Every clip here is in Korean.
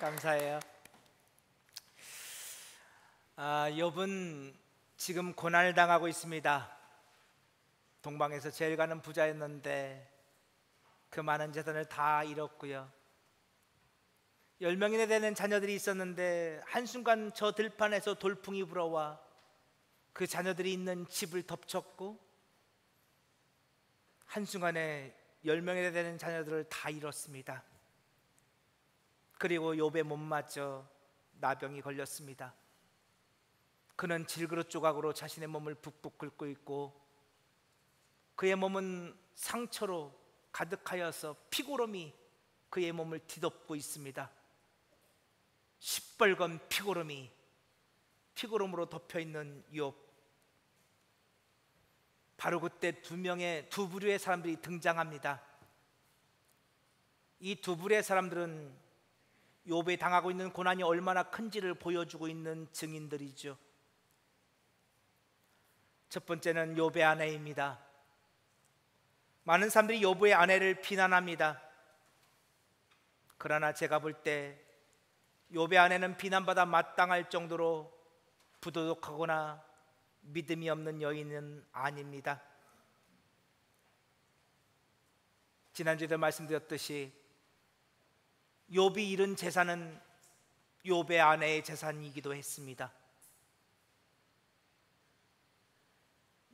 감사해요. 욥은 지금 고난을 당하고 있습니다. 동방에서 제일 가는 부자였는데 그 많은 재산을 다 잃었고요. 10명이나 되는 자녀들이 있었는데 한순간 저 들판에서 돌풍이 불어와 그 자녀들이 있는 집을 덮쳤고 한순간에 10명이나 되는 자녀들을 다 잃었습니다. 그리고 욥의 몸마저 나병이 걸렸습니다. 그는 질그릇 조각으로 자신의 몸을 북북 긁고 있고 그의 몸은 상처로 가득하여서 피고름이 그의 몸을 뒤덮고 있습니다. 시뻘건 피고름으로 덮여있는 욥. 바로 그때 두 부류의 사람들이 등장합니다. 이 두 부류의 사람들은 욥이 당하고 있는 고난이 얼마나 큰지를 보여주고 있는 증인들이죠. 첫 번째는 욥의 아내입니다. 많은 사람들이 욥의 아내를 비난합니다. 그러나 제가 볼 때 욥의 아내는 비난받아 마땅할 정도로 부도덕하거나 믿음이 없는 여인은 아닙니다. 지난주에도 말씀드렸듯이 욥이 잃은 재산은 욥의 아내의 재산이기도 했습니다.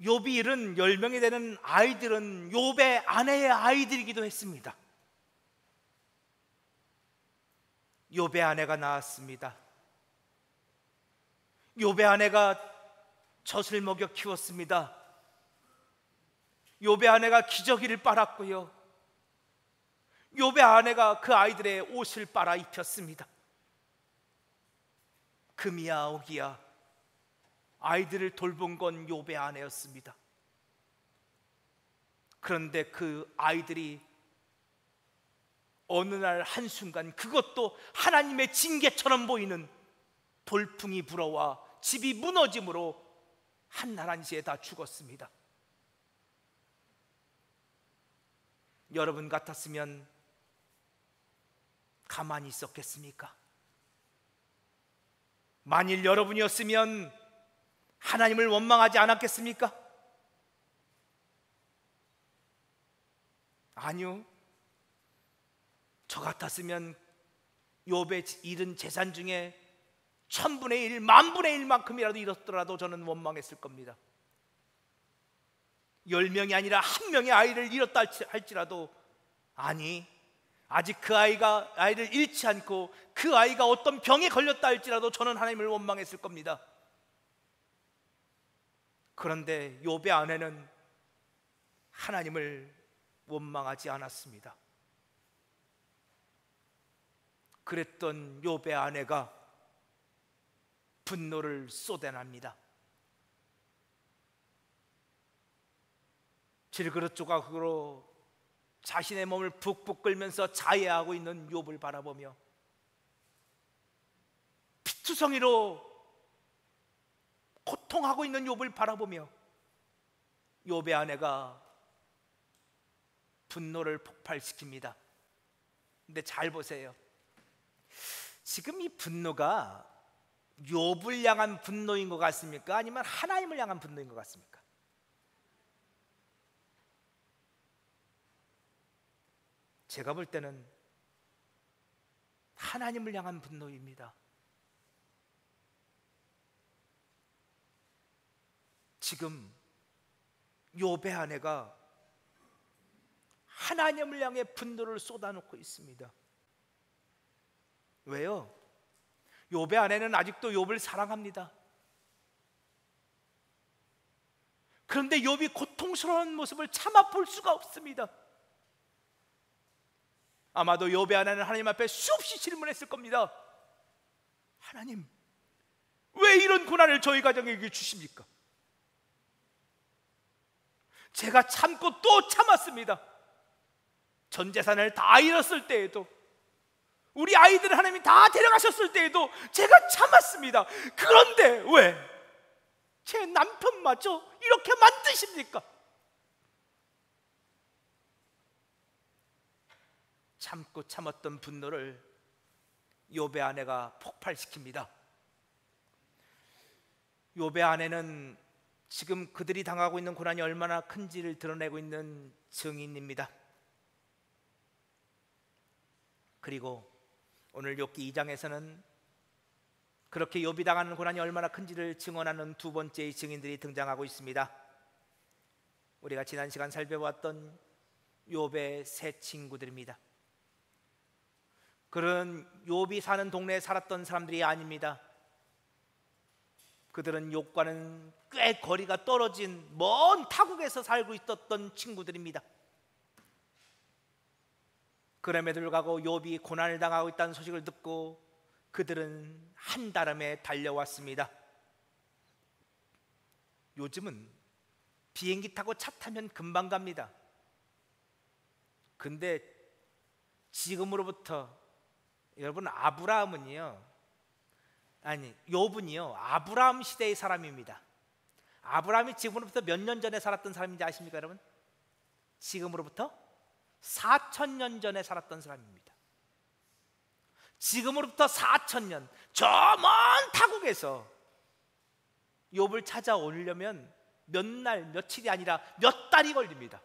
욥이 잃은 10명이 되는 아이들은 욥의 아내의 아이들이기도 했습니다. 욥의 아내가 낳았습니다. 욥의 아내가 젖을 먹여 키웠습니다. 욥의 아내가 기저귀를 빨았고요. 욥의 아내가 그 아이들의 옷을 빨아 입혔습니다. 금이야 옥이야 아이들을 돌본 건 욥의 아내였습니다. 그런데 그 아이들이 어느 날 한순간, 그것도 하나님의 징계처럼 보이는 돌풍이 불어와 집이 무너짐으로 한날 한시에 다 죽었습니다. 여러분 같았으면 가만히 있었겠습니까? 만일 여러분이었으면 하나님을 원망하지 않았겠습니까? 아니요. 저 같았으면 욥의 잃은 재산 중에 1000분의 1, 10,000분의 1만큼이라도 잃었더라도 저는 원망했을 겁니다. 10명이 아니라 1명의 아이를 잃었다 할지라도, 아니, 아직 그 아이를 잃지 않고 그 아이가 어떤 병에 걸렸다 할지라도 저는 하나님을 원망했을 겁니다. 그런데 욥의 아내는 하나님을 원망하지 않았습니다. 그랬던 욥의 아내가 분노를 쏟아냅니다. 질그릇 조각으로 자신의 몸을 북북 끓면서 자해하고 있는 욥을 바라보며 피투성이로 고통하고 있는 욥을 바라보며 욥의 아내가 분노를 폭발시킵니다. 근데 잘 보세요. 지금 이 분노가 욥을 향한 분노인 것 같습니까? 아니면 하나님을 향한 분노인 것 같습니까? 제가 볼 때는 하나님을 향한 분노입니다. 지금 욥의 아내가 하나님을 향해 분노를 쏟아놓고 있습니다. 왜요? 욥의 아내는 아직도 욥을 사랑합니다. 그런데 욥이 고통스러운 모습을 참아 볼 수가 없습니다. 아마도 욥의 아내는 하나님 앞에 수없이 질문했을 겁니다. 하나님, 왜 이런 고난을 저희 가정에게 주십니까? 제가 참고 또 참았습니다. 전 재산을 다 잃었을 때에도, 우리 아이들을 하나님이 다 데려가셨을 때에도 제가 참았습니다. 그런데 왜 제 남편마저 이렇게 만드십니까? 참고 참았던 분노를 욥의 아내가 폭발시킵니다. 욥의 아내는 지금 그들이 당하고 있는 고난이 얼마나 큰지를 드러내고 있는 증인입니다. 그리고 오늘 욥기 2장에서는 그렇게 욥이 당하는 고난이 얼마나 큰지를 증언하는 두 번째의 증인들이 등장하고 있습니다. 우리가 지난 시간 살펴봤던 욥의 세 친구들입니다. 그런 욥이 사는 동네에 살았던 사람들이 아닙니다. 그들은 욥과는 꽤 거리가 떨어진 먼 타국에서 살고 있었던 친구들입니다. 그럼에도 불구하고 욥이 고난을 당하고 있다는 소식을 듣고 그들은 한달음에 달려왔습니다. 요즘은 비행기 타고 차 타면 금방 갑니다. 근데 지금으로부터 여러분, 욥은요 아브라함 시대의 사람입니다. 아브라함이 지금으로부터 몇 년 전에 살았던 사람인지 아십니까 여러분? 지금으로부터 4,000년 전에 살았던 사람입니다. 지금으로부터 4,000년, 저 먼 타국에서 욥을 찾아오려면 몇 날, 며칠이 아니라 몇 달이 걸립니다.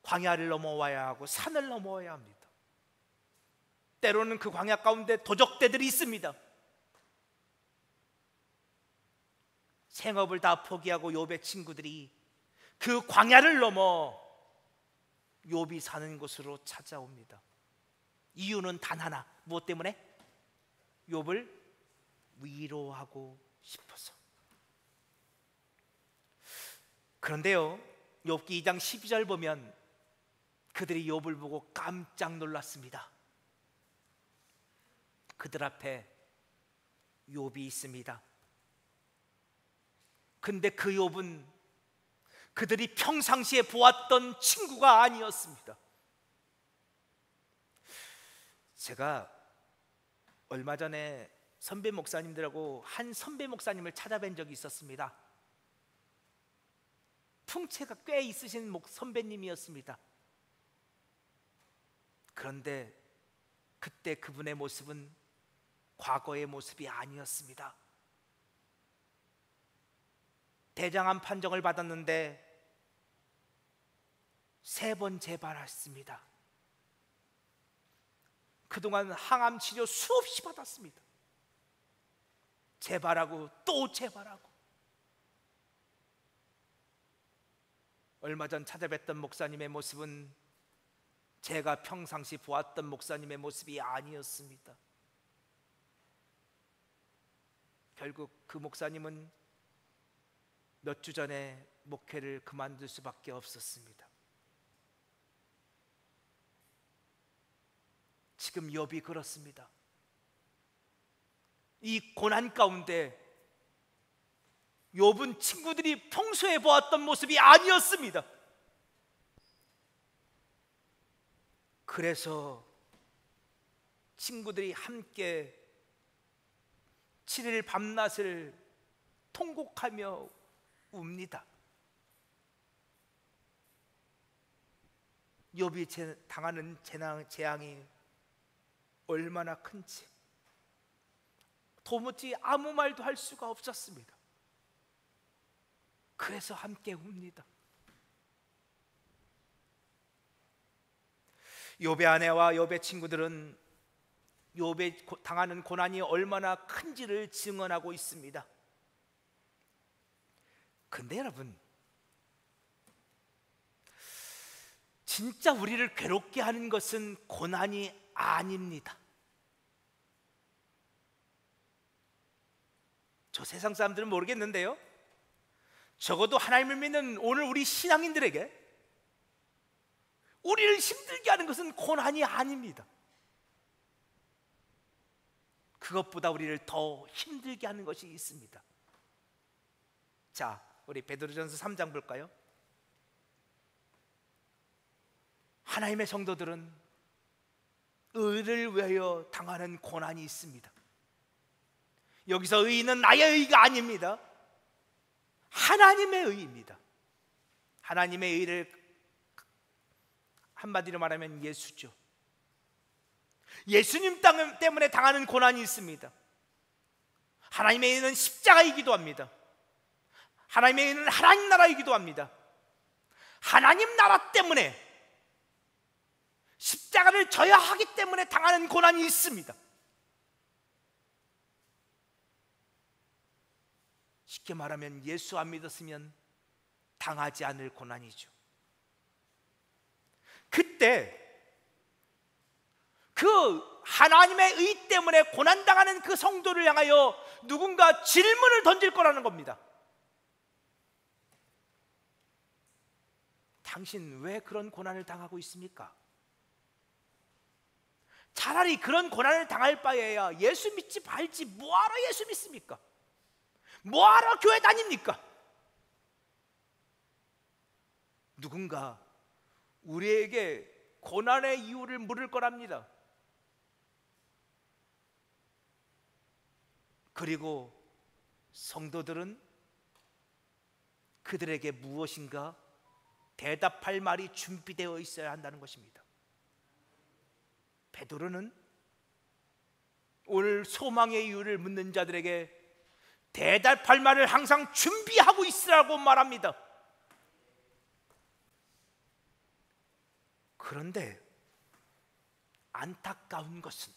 광야를 넘어와야 하고 산을 넘어와야 합니다. 때로는 그 광야 가운데 도적대들이 있습니다. 생업을 다 포기하고 욥의 친구들이 그 광야를 넘어 욥이 사는 곳으로 찾아옵니다. 이유는 단 하나, 무엇 때문에? 욥을 위로하고 싶어서. 그런데요, 욥기 2장 12절 보면 그들이 욥을 보고 깜짝 놀랐습니다. 그들 앞에 욥이 있습니다. 근데 그 욥은 그들이 평상시에 보았던 친구가 아니었습니다. 제가 얼마 전에 선배 목사님들하고 한 선배 목사님을 찾아뵌 적이 있었습니다. 풍채가 꽤 있으신 선배님이었습니다. 그런데 그때 그분의 모습은 과거의 모습이 아니었습니다. 대장암 판정을 받았는데 3번 재발했습니다. 그동안 항암 치료 수없이 받았습니다. 재발하고 또 재발하고. 얼마 전 찾아뵀던 목사님의 모습은 제가 평상시 보았던 목사님의 모습이 아니었습니다. 결국 그 목사님은 몇 주 전에 목회를 그만둘 수밖에 없었습니다. 지금 욥이 그렇습니다. 이 고난 가운데 욥은 친구들이 평소에 보았던 모습이 아니었습니다. 그래서 친구들이 함께 7일 밤낮을 통곡하며 웁니다. 욥이 당하는 재앙이 얼마나 큰지 도무지 아무 말도 할 수가 없었습니다. 그래서 함께 웁니다. 욥의 아내와 욥의 친구들은 욥의 당하는 고난이 얼마나 큰지를 증언하고 있습니다. 근데 여러분, 진짜 우리를 괴롭게 하는 것은 고난이 아닙니다. 저 세상 사람들은 모르겠는데요, 적어도 하나님을 믿는 오늘 우리 신앙인들에게 우리를 힘들게 하는 것은 고난이 아닙니다. 그것보다 우리를 더 힘들게 하는 것이 있습니다. 자, 우리 베드로전서 3장 볼까요? 하나님의 성도들은 의를 위하여 당하는 고난이 있습니다. 여기서 의는 나의 의가 아닙니다. 하나님의 의입니다. 하나님의 의를 한마디로 말하면 예수죠. 예수님 때문에 당하는 고난이 있습니다. 하나님의 의는 십자가이기도 합니다. 하나님의 의는 하나님 나라이기도 합니다. 하나님 나라 때문에 십자가를 져야 하기 때문에 당하는 고난이 있습니다. 쉽게 말하면 예수 안 믿었으면 당하지 않을 고난이죠. 그때 그 하나님의 의 때문에 고난당하는 그 성도를 향하여 누군가 질문을 던질 거라는 겁니다. 당신 왜 그런 고난을 당하고 있습니까? 차라리 그런 고난을 당할 바에야 예수 믿지 말지 뭐하러 예수 믿습니까? 뭐하러 교회 다닙니까? 누군가 우리에게 고난의 이유를 물을 거랍니다. 그리고 성도들은 그들에게 무엇인가 대답할 말이 준비되어 있어야 한다는 것입니다. 베드로는 오늘 소망의 이유를 묻는 자들에게 대답할 말을 항상 준비하고 있으라고 말합니다. 그런데 안타까운 것은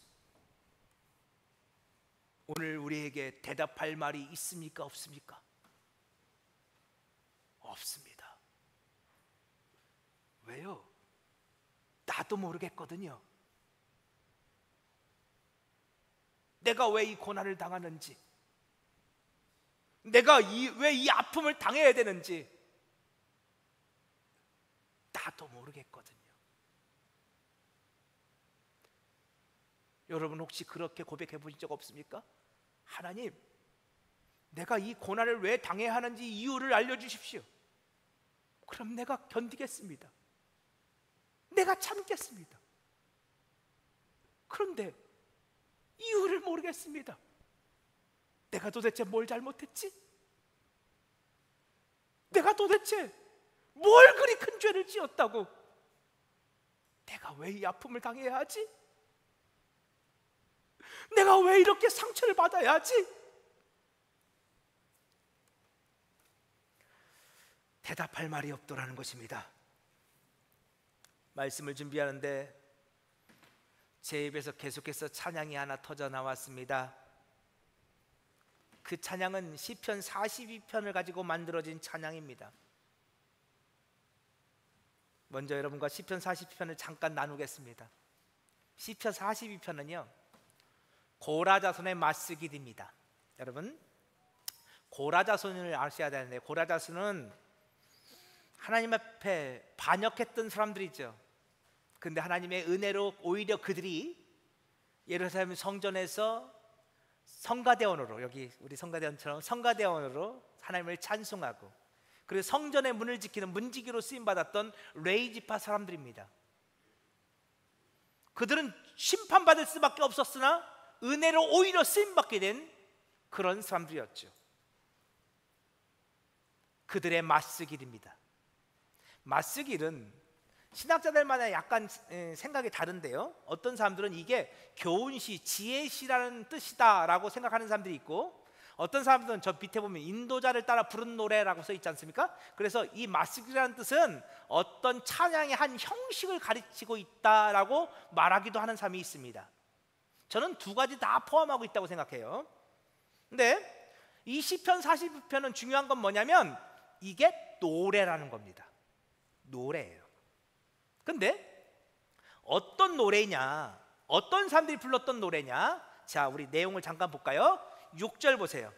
오늘 우리에게 대답할 말이 있습니까? 없습니까? 없습니다. 왜요? 나도 모르겠거든요. 내가 왜 이 고난을 당하는지, 내가 왜 이 아픔을 당해야 되는지 나도 모르겠거든요. 여러분 혹시 그렇게 고백해 보신 적 없습니까? 하나님, 내가 이 고난을 왜 당해야 하는지 이유를 알려주십시오. 그럼 내가 견디겠습니다. 내가 참겠습니다. 그런데 이유를 모르겠습니다. 내가 도대체 뭘 잘못했지? 내가 도대체 뭘 그리 큰 죄를 지었다고 내가 왜 이 아픔을 당해야 하지? 내가 왜 이렇게 상처를 받아야 하지? 대답할 말이 없더라는 것입니다. 말씀을 준비하는데 제 입에서 계속해서 찬양이 하나 터져 나왔습니다. 그 찬양은 시편 42편을 가지고 만들어진 찬양입니다. 먼저 여러분과 시편 42편을 잠깐 나누겠습니다. 시편 42편은요 고라자손의 맞쓰기입니다. 여러분 고라자손을 아셔야 되는데, 고라자손은 하나님 앞에 반역했던 사람들이죠. 근데 하나님의 은혜로 오히려 그들이 예루살렘 성전에서 성가대원으로, 여기 우리 성가대원처럼 성가대원으로 하나님을 찬송하고, 그리고 성전의 문을 지키는 문지기로 쓰임받았던 레이지파 사람들입니다. 그들은 심판받을 수밖에 없었으나 은혜로 오히려 쓰임받게 된 그런 사람들이었죠. 그들의 맞쓰길입니다. 맞쓰길은 신학자들마다 약간 생각이 다른데요, 어떤 사람들은 이게 교훈시, 지혜시라는 뜻이다라고 생각하는 사람들이 있고, 어떤 사람들은 저 밑에 보면 인도자를 따라 부른 노래라고 써 있지 않습니까? 그래서 이 맞쓰기라는 뜻은 어떤 찬양의 한 형식을 가르치고 있다라고 말하기도 하는 사람이 있습니다. 저는 두 가지 다 포함하고 있다고 생각해요. 근데 이 시편 42편은 중요한 건 뭐냐면 이게 노래라는 겁니다. 노래예요. 근데 어떤 노래냐, 어떤 사람들이 불렀던 노래냐, 자 우리 내용을 잠깐 볼까요? 6절 보세요.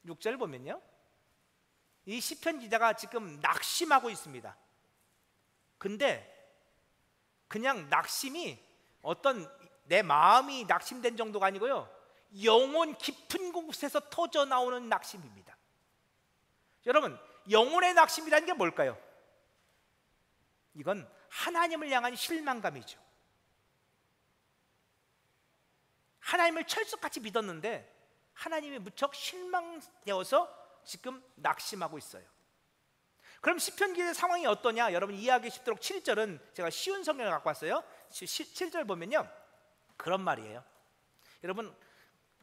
6절 보면요, 이 시편 기자가 지금 낙심하고 있습니다. 근데 그냥 낙심이 어떤 내 마음이 낙심된 정도가 아니고요, 영혼 깊은 곳에서 터져 나오는 낙심입니다. 여러분, 영혼의 낙심이라는 게 뭘까요? 이건 하나님을 향한 실망감이죠. 하나님을 철석같이 믿었는데 하나님이 무척 실망되어서 지금 낙심하고 있어요. 그럼 시편 기자의 상황이 어떠냐? 여러분 이해하기 쉽도록 7절은 제가 쉬운 성경을 갖고 왔어요. 7절 보면요, 그런 말이에요. 여러분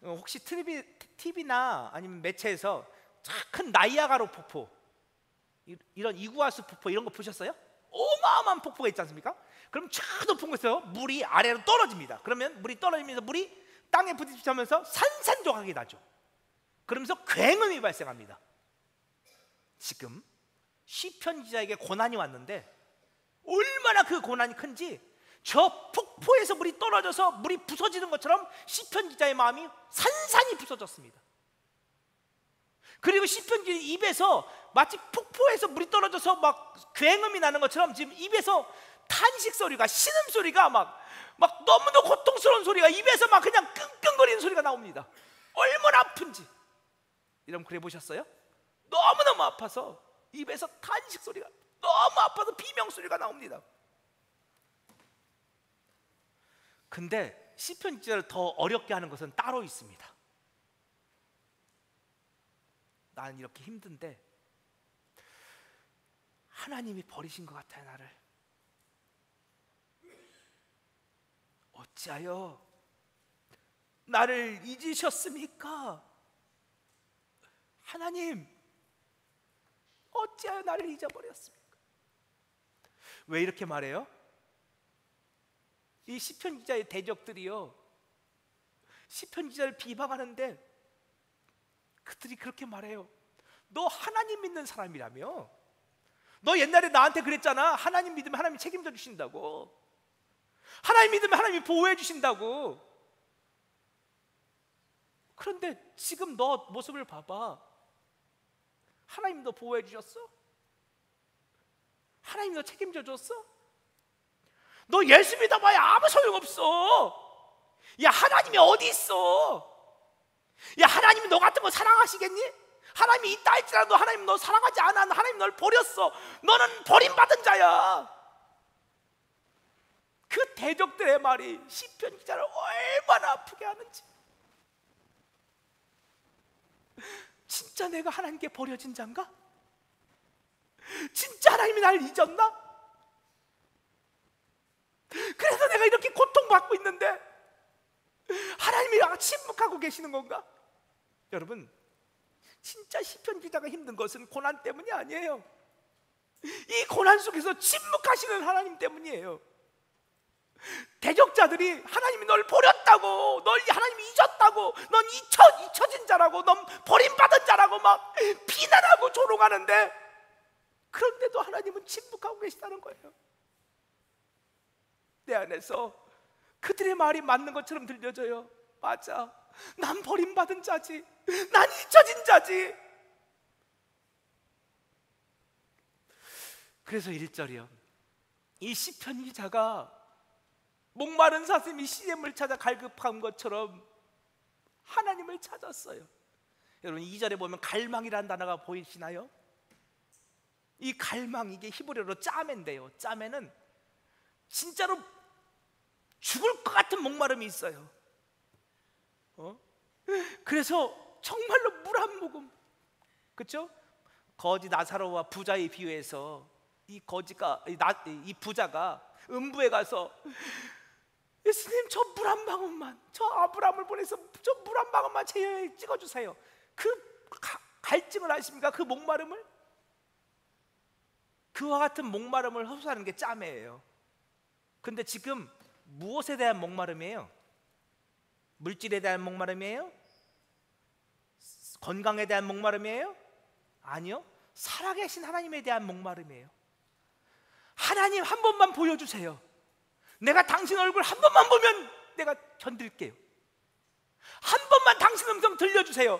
혹시 TV나 아니면 매체에서 큰 나이아가라 폭포, 이런 이구아수 폭포 이런 거 보셨어요? 어마어마한 폭포가 있지 않습니까? 그럼 저 높은 곳에서 물이 아래로 떨어집니다. 그러면 물이 떨어지면서 물이 땅에 부딪히면서 산산조각이 나죠. 그러면서 굉음이 발생합니다. 지금 시편 기자에게 고난이 왔는데 얼마나 그 고난이 큰지 저 폭포에서 물이 떨어져서 물이 부서지는 것처럼 시편 기자의 마음이 산산이 부서졌습니다. 그리고 시편 기자 입에서 마치 폭포에서 물이 떨어져서 막 굉음이 나는 것처럼 지금 입에서 탄식 소리가, 신음 소리가 막 너무도 고통스러운 소리가 입에서 막 그냥 끙끙거리는 소리가 나옵니다. 얼마나 아픈지. 여러분 그래 보셨어요? 너무너무 아파서 입에서 탄식 소리가, 너무 아파서 비명 소리가 나옵니다. 근데 시편 기자를 더 어렵게 하는 것은 따로 있습니다. 나는 이렇게 힘든데 하나님이 버리신 것 같아요. 나를 어찌하여 나를 잊으셨습니까? 하나님 어찌하여 나를 잊어버렸습니까? 왜 이렇게 말해요? 이 시편 기자의 대적들이요, 시편 기자를 비방하는데 그들이 그렇게 말해요. 너 하나님 믿는 사람이라며? 너 옛날에 나한테 그랬잖아. 하나님 믿으면 하나님이 책임져 주신다고. 하나님 믿으면 하나님이 보호해 주신다고. 그런데 지금 너 모습을 봐봐. 하나님 너 보호해 주셨어? 하나님 너 책임져 줬어? 너 예수 믿어봐야 아무 소용없어. 야, 하나님이 어디 있어? 야, 하나님이 너 같은 거 사랑하시겠니? 하나님이 있다 할지라도 하나님 너 사랑하지 않아. 하나님 널 버렸어. 너는 버림받은 자야. 그 대적들의 말이 시편 기자를 얼마나 아프게 하는지. 진짜 내가 하나님께 버려진 자인가? 진짜 하나님이 날 잊었나? 그래서 내가 이렇게 고통받고 있는데 하나님이 침묵하고 계시는 건가? 여러분, 진짜 시편 기자가 힘든 것은 고난 때문이 아니에요. 이 고난 속에서 침묵하시는 하나님 때문이에요. 대적자들이 하나님이 널 버렸다고, 널 하나님이 잊었다고, 넌 잊혀진 자라고, 넌 버림받은 자라고 막 비난하고 조롱하는데, 그런데도 하나님은 침묵하고 계시다는 거예요. 내 안에서 그들의 말이 맞는 것처럼 들려져요. 맞아, 난 버림받은 자지, 난 잊혀진 자지. 그래서 1절이요, 이 시편 기자가 목마른 사슴이 씨름을 찾아 갈급한 것처럼 하나님을 찾았어요. 여러분 2절에 보면 갈망이라는 단어가 보이시나요? 이 갈망, 이게 히브리어로 짜메인데요, 짜메는 진짜로 죽을 것 같은 목마름이 있어요. 그래서 정말로 물 한 모금, 그렇죠? 거지 나사로와 부자의 비유에서 이 부자가 음부에 가서 예수님, 저 물 한 방울만, 저 아브라함을 보내서 저 물 한 방울만 제 혀에 찍어주세요. 그 갈증을 아십니까? 그 목마름을, 그와 같은 목마름을 호소하는 게 짜매예요. 근데 지금 무엇에 대한 목마름이에요? 물질에 대한 목마름이에요? 건강에 대한 목마름이에요? 아니요, 살아계신 하나님에 대한 목마름이에요. 하나님 한 번만 보여주세요. 내가 당신 얼굴 한 번만 보면 내가 견딜게요. 한 번만 당신 음성 들려주세요.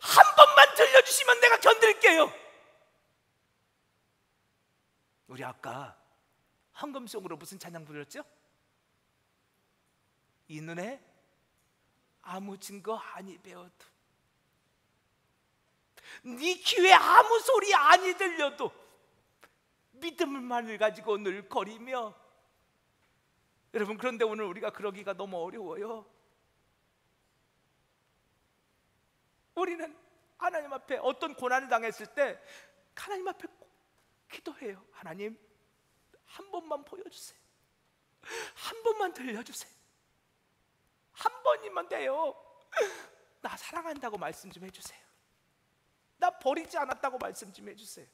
한 번만 들려주시면 내가 견딜게요. 우리 아까 헌금송으로 무슨 찬양 부르셨죠? 이 눈에 아무 증거 아니 배워도, 네 귀에 아무 소리 아니 들려도 믿음만을 가지고 늘 거리며. 여러분, 그런데 오늘 우리가 그러기가 너무 어려워요. 우리는 하나님 앞에 어떤 고난을 당했을 때 하나님 앞에 꼭 기도해요. 하나님 한 번만 보여주세요. 한 번만 들려주세요. 한 번이면 돼요. 나 사랑한다고 말씀 좀 해주세요. 나 버리지 않았다고 말씀 좀 해주세요.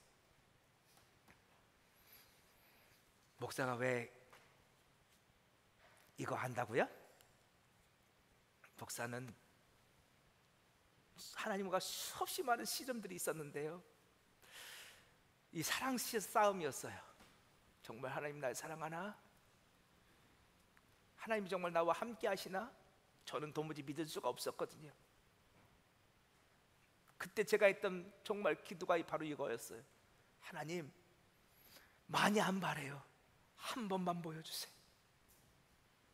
목사가 왜 이거 한다고요? 목사는 하나님과 수없이 많은 시름들이 있었는데요, 이 사랑 싸움이었어요. 정말 하나님 날 사랑하나? 하나님이 정말 나와 함께 하시나? 저는 도무지 믿을 수가 없었거든요. 그때 제가 했던 정말 기도가 바로 이거였어요. 하나님, 많이 안 바래요. 한 번만 보여주세요.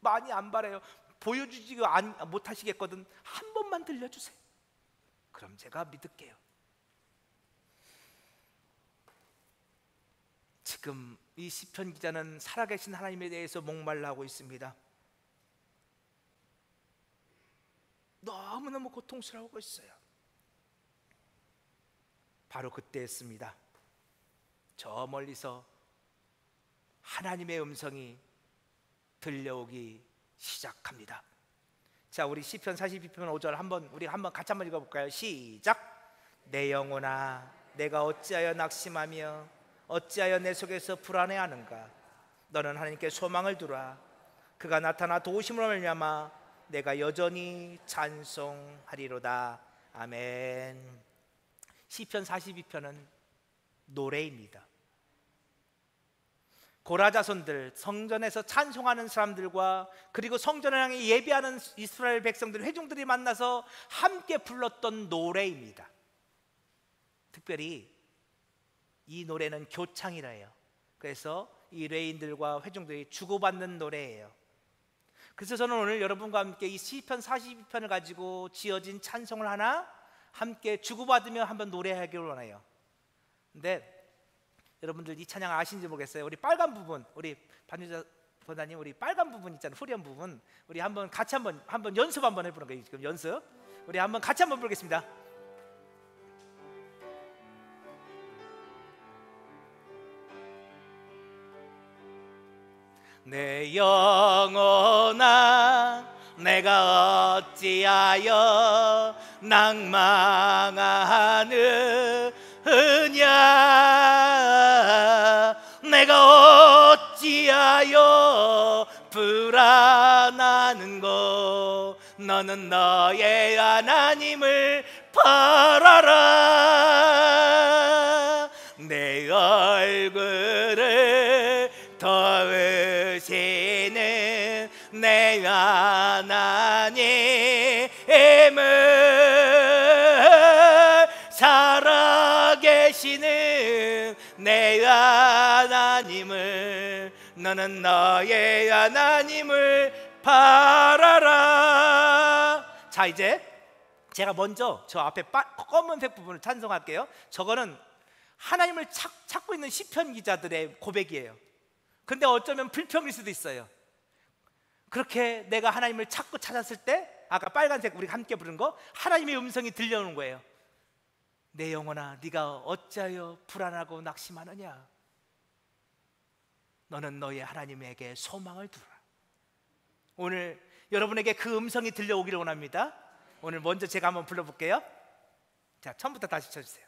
많이 안 바래요. 보여주지 못하시겠거든. 한 번만 들려주세요. 그럼 제가 믿을게요. 지금 이 시편 기자는 살아계신 하나님에 대해서 목말라 하고 있습니다. 너무너무 고통스러워하고 있어요. 바로 그때였습니다. 저 멀리서 하나님의 음성이 들려오기 시작합니다. 자, 우리 시편 42편 5절 우리 같이 한번 읽어볼까요? 시작. 내 영혼아, 내가 어찌하여 낙심하며 어찌하여 내 속에서 불안해하는가? 너는 하나님께 소망을 두라. 그가 나타나 도우심으로 말미암아 내가 여전히 찬송하리로다. 아멘. 시편 42편은 노래입니다. 고라자손들, 성전에서 찬송하는 사람들과 그리고 성전을 향해 예배하는 이스라엘 백성들, 회중들이 만나서 함께 불렀던 노래입니다. 특별히 이 노래는 교창이라 해요. 그래서 이 레인들과 회중들이 주고받는 노래예요. 그래서 저는 오늘 여러분과 함께 이 시편 42편을 가지고 지어진 찬송을 하나 함께 주고받으며 한번 노래하기를 원해요. 근데 여러분들 이 찬양 아시는지 모르겠어요. 우리 빨간 부분, 우리 반유자 권사님, 우리 빨간 부분 있잖아요. 후렴 부분. 우리 한번 같이 한번 연습 한번 해보는 거예요. 지금 연습. 우리 한번 같이 한번 부르겠습니다. 내 영혼아, 내가 어찌하여 낭망하느냐? 내가 어찌하여 불안하는고? 너는 너의 하나님을 바라라. 내 얼굴을 도우시는 내 하나님을, 살아계시는 내 하나님을, 너는 너의 하나님을 바라라. 자, 이제 제가 먼저 저 앞에 검은색 부분을 찬송할게요. 저거는 하나님을 찾고 있는 시편 기자들의 고백이에요. 근데 어쩌면 불평일 수도 있어요. 그렇게 내가 하나님을 찾았을 때, 아까 빨간색 우리가 함께 부른 거, 하나님의 음성이 들려오는 거예요. 내 영혼아, 네가 어찌하여 불안하고 낙심하느냐? 너는 너의 하나님에게 소망을 두라. 오늘 여러분에게 그 음성이 들려오기를 원합니다. 오늘 먼저 제가 한번 불러볼게요. 자, 처음부터 다시 쳐주세요.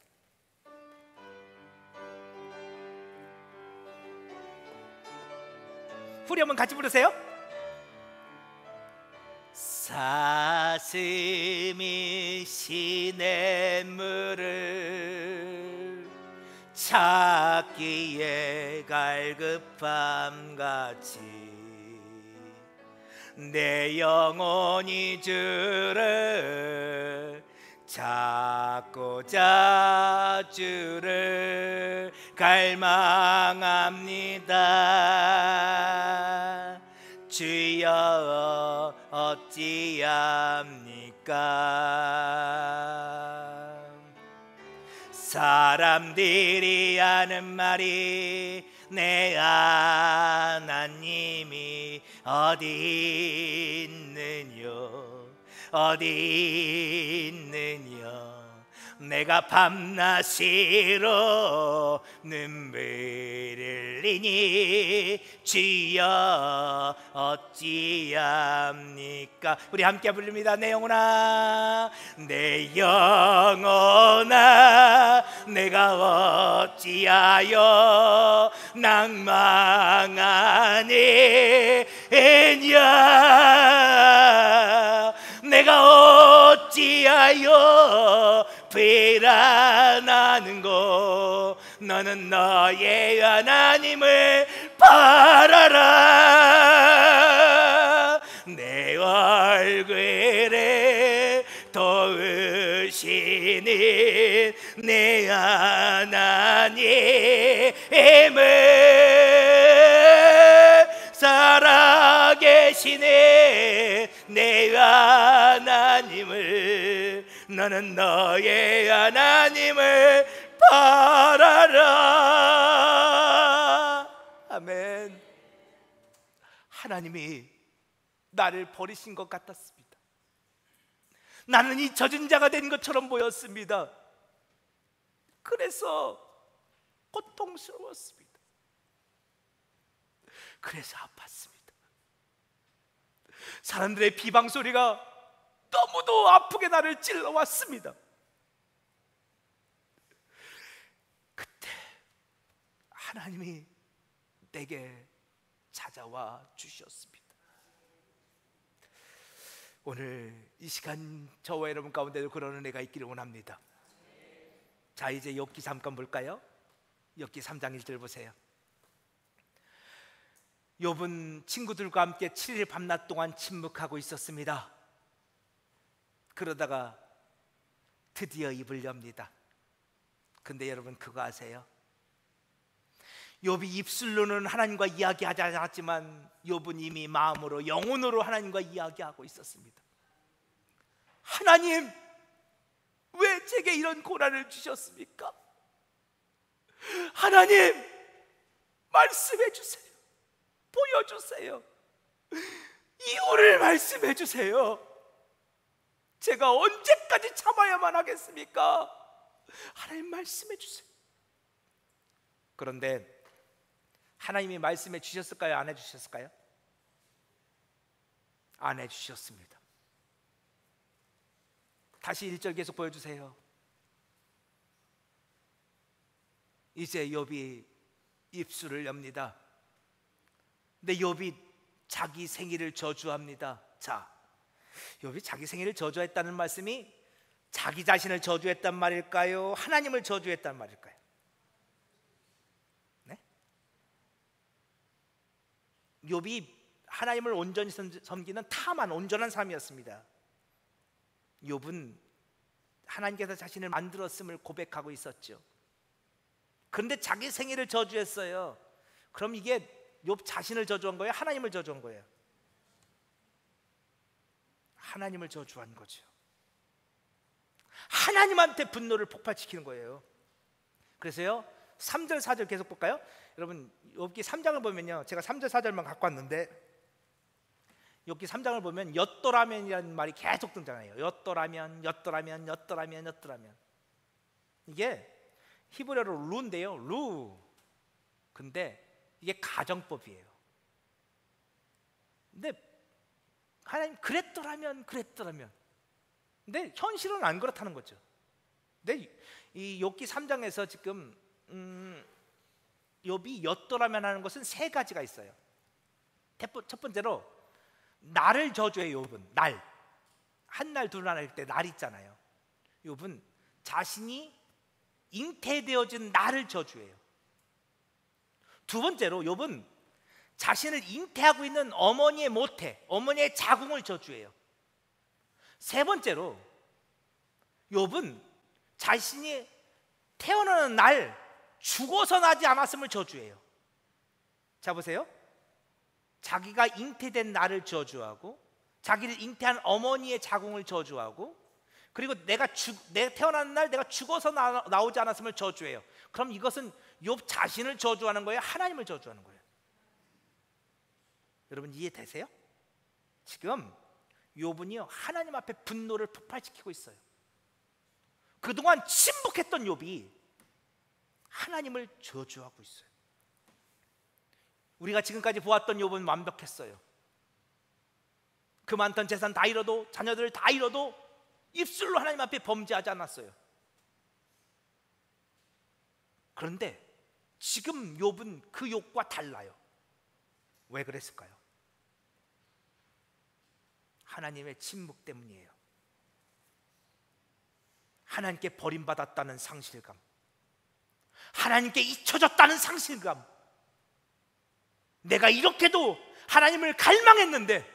후렴은 같이 부르세요. 사슴이 시냇물을 찾기에 갈급함같이 내 영혼이 주를 찾고자 주를 갈망합니다. 주여 어찌합니까? 사람들이 하는 말이 내 하나님이 어디 있느냐, 어디 있느냐? 내가 밤낮으로 눈물을 흘리니 주여 어찌합니까? 우리 함께 부릅니다. 내 영혼아, 내 영혼아, 내가 어찌하여 낭망하느냐? 내가 어찌하여 불안하는고? 너는 너의 하나님을 바라라. 내 얼굴에 도우시는 내 하나님을 살아계시네. 내 하나님을, 너는 너의 하나님을 바라라. 아멘. 하나님이 나를 버리신 것 같았습니다. 나는 이 젖은 자가 된 것처럼 보였습니다. 그래서 고통스러웠습니다. 그래서 아팠습니다. 사람들의 비방 소리가 너무도 아프게 나를 찔러왔습니다. 그때 하나님이 내게 찾아와 주셨습니다. 오늘 이 시간 저와 여러분 가운데도 그런 은혜가 있기를 원합니다. 자, 이제 욥기 잠깐 볼까요? 욥기 3장 1절 보세요. 욥은 친구들과 함께 7일 밤낮 동안 침묵하고 있었습니다. 그러다가 드디어 입을 엽니다. 근데 여러분 그거 아세요? 욥이 입술로는 하나님과 이야기하지 않았지만 욥은 이미 마음으로, 영혼으로 하나님과 이야기하고 있었습니다. 하나님, 왜 제게 이런 고난을 주셨습니까? 하나님, 말씀해 주세요. 보여주세요. 이유를 말씀해 주세요. 제가 언제까지 참아야만 하겠습니까? 하나님, 말씀해 주세요. 그런데 하나님이 말씀해 주셨을까요? 안 해주셨을까요? 안 해주셨습니다. 다시 1절 계속 보여주세요. 이제 욥이 입술을 엽니다. 근데 욥이 자기 생일을 저주합니다. 자, 욥이 자기 생일을 저주했다는 말씀이 자기 자신을 저주했단 말일까요? 하나님을 저주했단 말일까요? 네? 욥이 하나님을 온전히 섬기는 탐한 온전한 삶이었습니다. 욥은 하나님께서 자신을 만들었음을 고백하고 있었죠. 그런데 자기 생일을 저주했어요. 그럼 이게 욥 자신을 저주한 거예요? 하나님을 저주한 거예요? 하나님을 저주한 거죠. 하나님한테 분노를 폭발시키는 거예요. 그래서요 3절 4절 계속 볼까요? 여러분 욥기 3장을 보면요, 제가 3절 4절만 갖고 왔는데 욥기 3장을 보면 엿도라면이라는 말이 계속 등장해요. 엿도라면, 엿도라면, 엿도라면, 엿도라면. 이게 히브리어로 루인데요, 루. 근데 이게 가정법이에요. 근데 하나님 그랬더라면, 그랬더라면. 근데 현실은 안 그렇다는 거죠. 근데 이 욥기 3장에서 지금 욥이 엿도라면 하는 것은 세 가지가 있어요. 첫 번째로 날을 저주해요. 욥은 날, 한 날, 두 날 할 때 날 있잖아요. 욥은 자신이 잉태되어진 날을 저주해요. 두 번째로 욥은 자신을 잉태하고 있는 어머니의 모태, 어머니의 자궁을 저주해요. 세 번째로 욥은 자신이 태어나는 날 죽어서 나지 않았음을 저주해요. 자 보세요. 자기가 잉태된 날을 저주하고, 자기를 잉태한 어머니의 자궁을 저주하고, 그리고 내가 태어나는 날 내가 죽어서 나오지 않았음을 저주해요. 그럼 이것은 욥 자신을 저주하는 거예요? 하나님을 저주하는 거예요? 여러분 이해되세요? 지금 욥은요 하나님 앞에 분노를 폭발시키고 있어요. 그동안 침묵했던 욥이 하나님을 저주하고 있어요. 우리가 지금까지 보았던 욥은 완벽했어요. 그 많던 재산 다 잃어도, 자녀들을 다 잃어도 입술로 하나님 앞에 범죄하지 않았어요. 그런데 지금 욥은 그 욥과 달라요. 왜 그랬을까요? 하나님의 침묵 때문이에요. 하나님께 버림받았다는 상실감, 하나님께 잊혀졌다는 상실감, 내가 이렇게도 하나님을 갈망했는데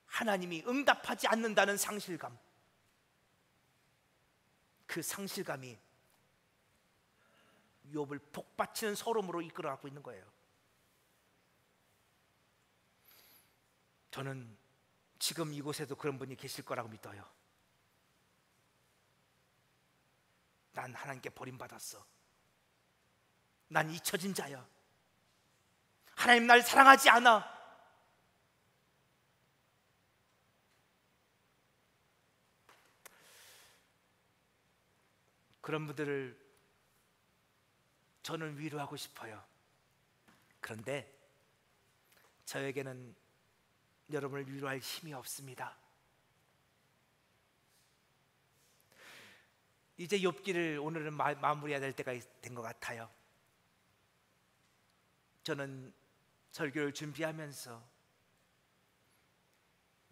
하나님이 응답하지 않는다는 상실감, 그 상실감이 욥을 복받치는 서름으로 이끌어가고 있는 거예요. 저는 지금 이곳에도 그런 분이 계실 거라고 믿어요. 난 하나님께 버림받았어. 난 잊혀진 자야. 하나님 날 사랑하지 않아. 그런 분들을 저는 위로하고 싶어요. 그런데 저에게는 여러분을 위로할 힘이 없습니다. 이제 욥기를 오늘은 마무리해야 될 때가 된 것 같아요. 저는 설교를 준비하면서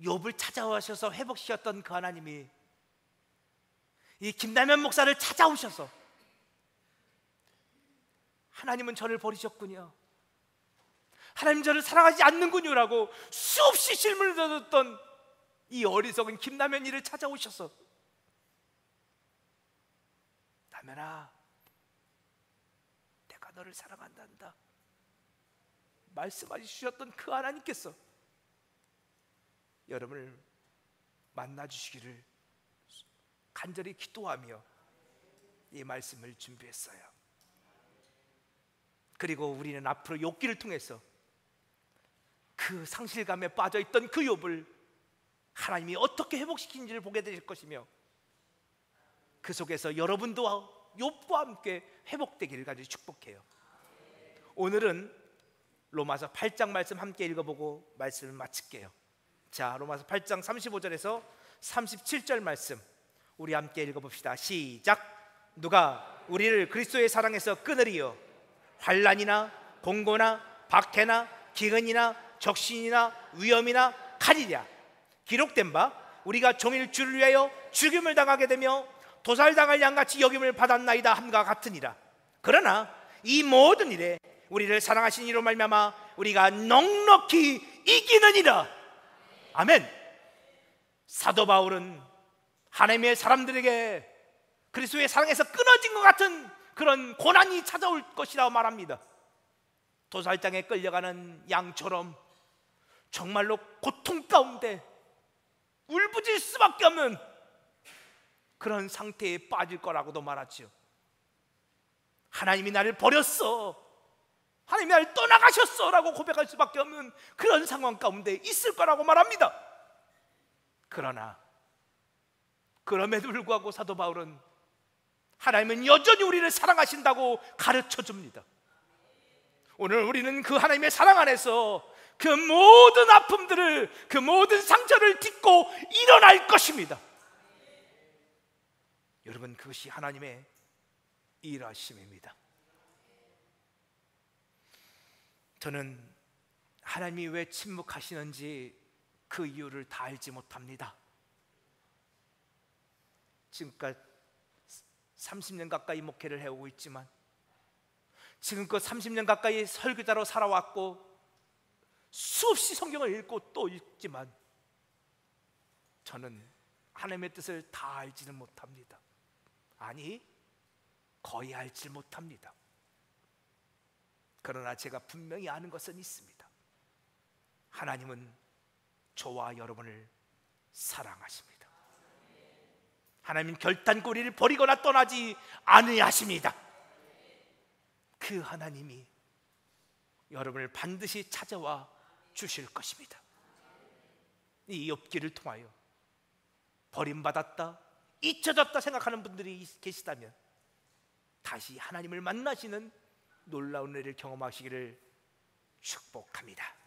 욥을 찾아오셔서 회복시켰던 그 하나님이 이 김남현 목사를 찾아오셔서 하나님은 저를 버리셨군요, 하나님 저를 사랑하지 않는군요라고 수없이 질문을 던졌던 이 어리석은 김남현이를 찾아오셔서 남현아, 내가 너를 사랑한단다 말씀해 주셨던 그 하나님께서 여러분을 만나주시기를 간절히 기도하며 이 말씀을 준비했어요. 그리고 우리는 앞으로 욥기를 통해서 그 상실감에 빠져있던 그 욥을 하나님이 어떻게 회복시키는지를 보게 될 것이며, 그 속에서 여러분도 욥과 함께 회복되기를 간절히 축복해요. 오늘은 로마서 8장 말씀 함께 읽어보고 말씀을 마칠게요. 자, 로마서 8장 35절에서 37절 말씀 우리 함께 읽어봅시다. 시작. 누가 우리를 그리스도의 사랑에서 끊으리요? 환난이나 공고나 박해나 기근이나 적신이나 위험이나 칼이랴. 기록된 바 우리가 종일 주를 위하여 죽임을 당하게 되며 도살당할 양같이 여김을 받았나이다 함과 같으니라. 그러나 이 모든 일에 우리를 사랑하신 이로 말미암아 우리가 넉넉히 이기느니라. 아멘. 사도 바울은 하나님의 사람들에게 그리스도의 사랑에서 끊어진 것 같은 그런 고난이 찾아올 것이라고 말합니다. 도살장에 끌려가는 양처럼 정말로 고통 가운데 울부짖을 수밖에 없는 그런 상태에 빠질 거라고도 말하지요. 하나님이 나를 버렸어, 하나님이 나를 떠나가셨어 라고 고백할 수밖에 없는 그런 상황 가운데 있을 거라고 말합니다. 그러나 그럼에도 불구하고 사도 바울은 하나님은 여전히 우리를 사랑하신다고 가르쳐 줍니다. 오늘 우리는 그 하나님의 사랑 안에서 그 모든 아픔들을, 그 모든 상처를 딛고 일어날 것입니다. 여러분, 그것이 하나님의 일하심입니다. 저는 하나님이 왜 침묵하시는지 그 이유를 다 알지 못합니다. 지금까지 30년 가까이 목회를 해오고 있지만, 지금껏 30년 가까이 설교자로 살아왔고 수없이 성경을 읽고 또 읽지만 저는 하나님의 뜻을 다 알지는 못합니다. 아니, 거의 알지 못합니다. 그러나 제가 분명히 아는 것은 있습니다. 하나님은 저와 여러분을 사랑하십니다. 하나님 결단코 우리를 버리거나 떠나지 않으하십니다. 그 하나님이 여러분을 반드시 찾아와 주실 것입니다. 이 욥기를 통하여 버림받았다, 잊혀졌다 생각하는 분들이 계시다면 다시 하나님을 만나시는 놀라운 은혜를 경험하시기를 축복합니다.